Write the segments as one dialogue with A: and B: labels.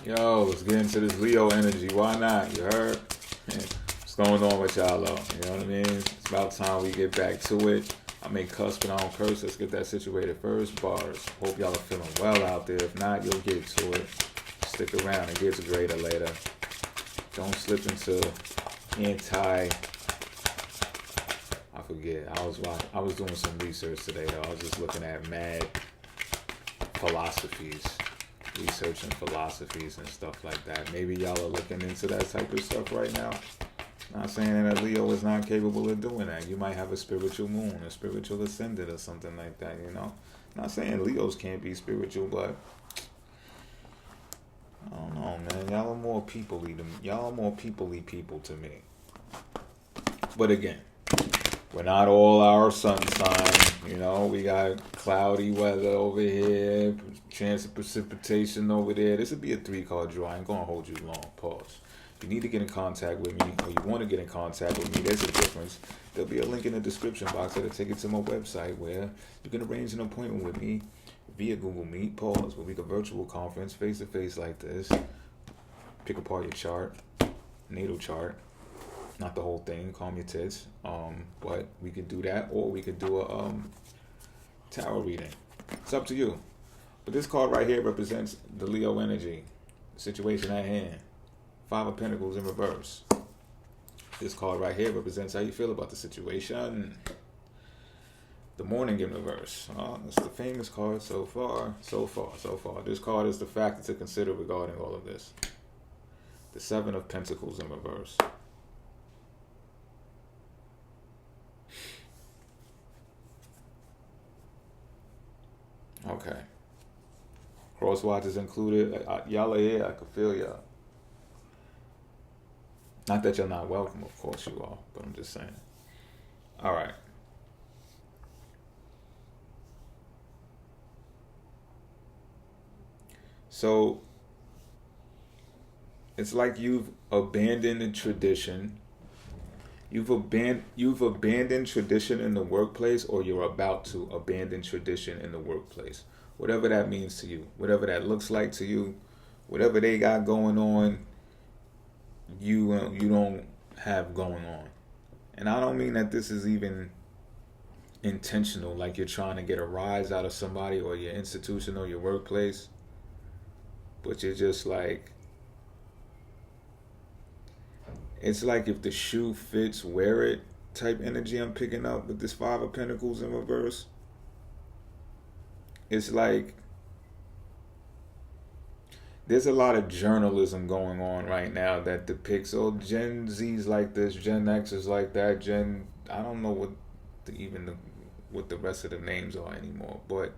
A: Yo, let's get into this Leo energy. Why not? You heard? What's going on with y'all, though? You know what I mean? It's about time we get back to it. I may cuss, but I don't curse. Let's get that situated first. Bars. Hope y'all are feeling well out there. If not, you'll get to it. Stick around. It gets greater later. Don't slip into anti. I forget. I was doing some research today, though. I was just looking at mad philosophies, researching philosophies and stuff like that. Maybe y'all are looking into that type of stuff right now. Not saying that Leo is not capable of doing that. You might have a spiritual moon, a spiritual ascendant, or something like that. Not saying Leos can't be spiritual, but I don't know, man. Y'all are more peoply to me. Y'all are more peoply people to me. But again, we're not all our sun sign. We got cloudy weather over here, chance of precipitation over there. This would be a 3-card draw. I ain't gonna hold you long. Pause. If you need to get in contact with me, or you want to get in contact with me, there's a difference. There'll be a link in the description box that'll take you to my website where you can arrange an appointment with me via Google Meet. Pause. Where we can virtual conference face to face like this. Pick apart your chart, natal chart. Not the whole thing, calm your tits. But we could do that, or we could do a tarot reading. It's up to you. But this card right here represents the Leo energy, situation at hand. 5 of Pentacles in reverse. This card right here represents how you feel about the situation. The Morning in reverse. It's the famous card so far. This card is the factor to consider regarding all of this. The 7 of Pentacles in reverse. Okay. Crosswatch is included. Y'all are here. I can feel y'all. Not that you're not welcome. Of course you are. But I'm just saying. All right. So, it's like you've abandoned the tradition. You've abandoned tradition in the workplace, or you're about to abandon tradition in the workplace. Whatever that means to you, whatever that looks like to you, whatever they got going on, you don't have going on. And I don't mean that this is even intentional, like you're trying to get a rise out of somebody or your institution or your workplace, but you're just like, it's like if the shoe fits, wear it type energy I'm picking up with this 5 of Pentacles in reverse. It's like there's a lot of journalism going on right now that depicts, Gen Z's like this, Gen X is like that, I don't know what the rest of the names are anymore, but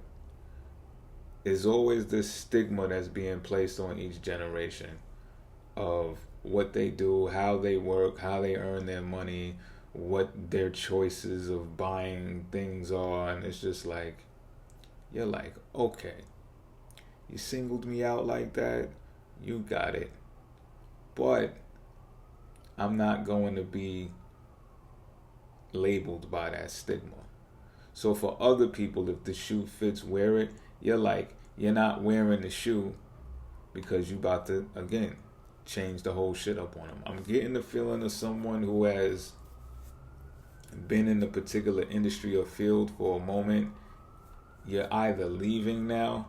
A: there's always this stigma that's being placed on each generation of what they do, how they work, how they earn their money, what their choices of buying things are. And it's just like, you're like, okay, you singled me out like that, you got it. But I'm not going to be labeled by that stigma. So for other people, if the shoe fits, wear it. You're like, you're not wearing the shoe because you about to, again, change the whole shit up on them. I'm getting the feeling of someone who has been in a particular industry or field for a moment. You're either leaving now,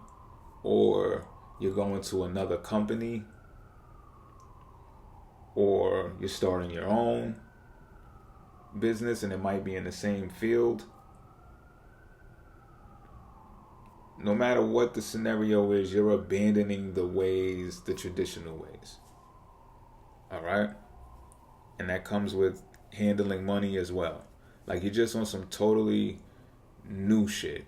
A: or you're going to another company, or you're starting your own business, and it might be in the same field. No matter what the scenario is, you're abandoning the traditional ways. All right? And that comes with handling money as well. Like, you're just on some totally new shit.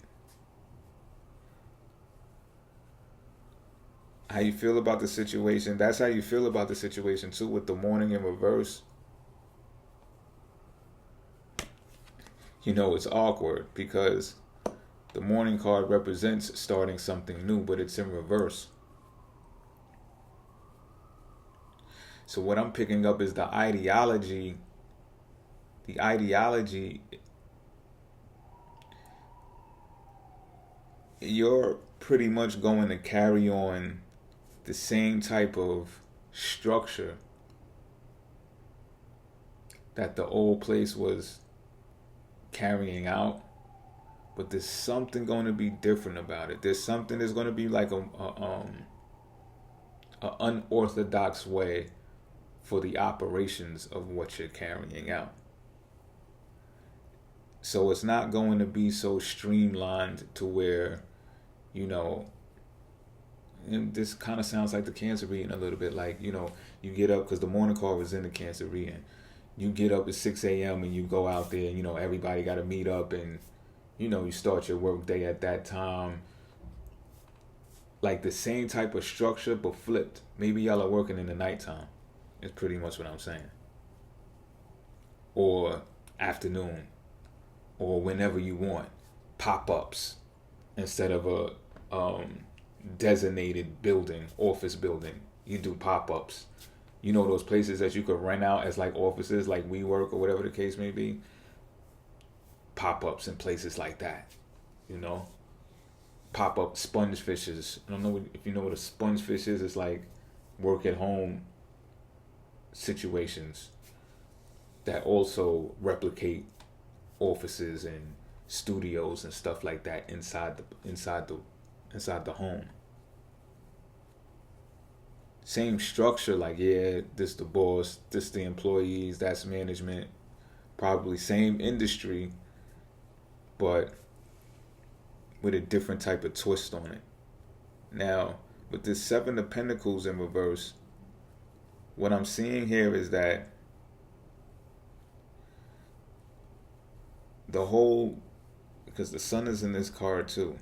A: How you feel about the situation, that's how you feel about the situation too, with the Morning in reverse. It's awkward because the Morning card represents starting something new, but it's in reverse. So what I'm picking up is the ideology. You're pretty much going to carry on the same type of structure that the old place was carrying out, but there's something going to be different about it. There's something that's going to be like a unorthodox way for the operations of what you're carrying out. So it's not going to be so streamlined to where, you know, and this kind of sounds like the Cancerian a little bit. Like, you know, you get up, because the morning call was in the Cancerian. You get up at 6 a.m. and you go out there, and, you know, everybody got to meet up, and, you know, you start your work day at that time. Like the same type of structure, but flipped. Maybe y'all are working in the nighttime. It's pretty much what I'm saying. Or afternoon. Or whenever you want. Pop-ups. Instead of a designated building, office building. You do pop-ups. You know those places that you could rent out as like offices, like WeWork or whatever the case may be? Pop-ups in places like that. You know? Pop-up sponge fishes. I don't know if you know what a sponge fish is. It's like work at home situations that also replicate offices and studios and stuff like that inside the home. Same structure, like, yeah, this the boss, this the employees, that's management. Probably same industry, but with a different type of twist on it. Now, with this Seven of Pentacles in reverse, what I'm seeing here is that the whole, because the sun is in this card too,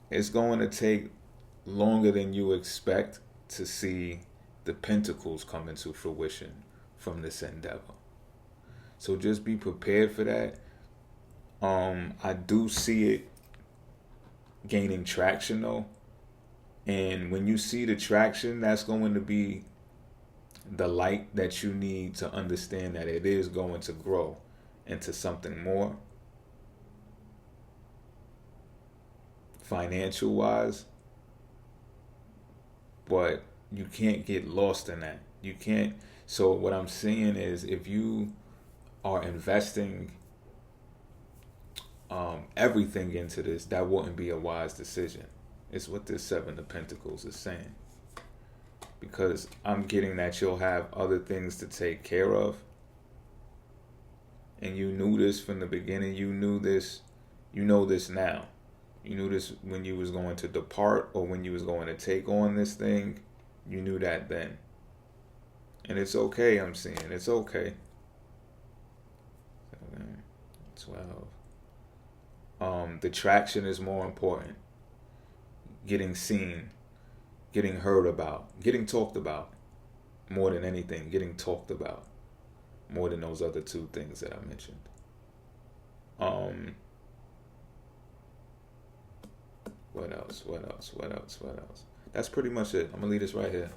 A: it's going to take longer than you expect to see the pentacles come into fruition from this endeavor. So just be prepared for that. I do see it gaining traction though. And when you see the traction, that's going to be the light that you need to understand that it is going to grow into something more. Financial wise. But you can't get lost in that. You can't. So what I'm saying is, if you are investing everything into this, that wouldn't be a wise decision. It's what this Seven of Pentacles is saying. Because I'm getting that you'll have other things to take care of. And you knew this from the beginning. You knew this. You know this now. You knew this when you was going to depart or when you was going to take on this thing. You knew that then. And it's okay, I'm seeing. It's okay. 12. The traction is more important. Getting seen. Getting heard about. Getting talked about. More than anything. Getting talked about. More than those other two things that I mentioned. What else? That's pretty much it. I'm going to leave this right here.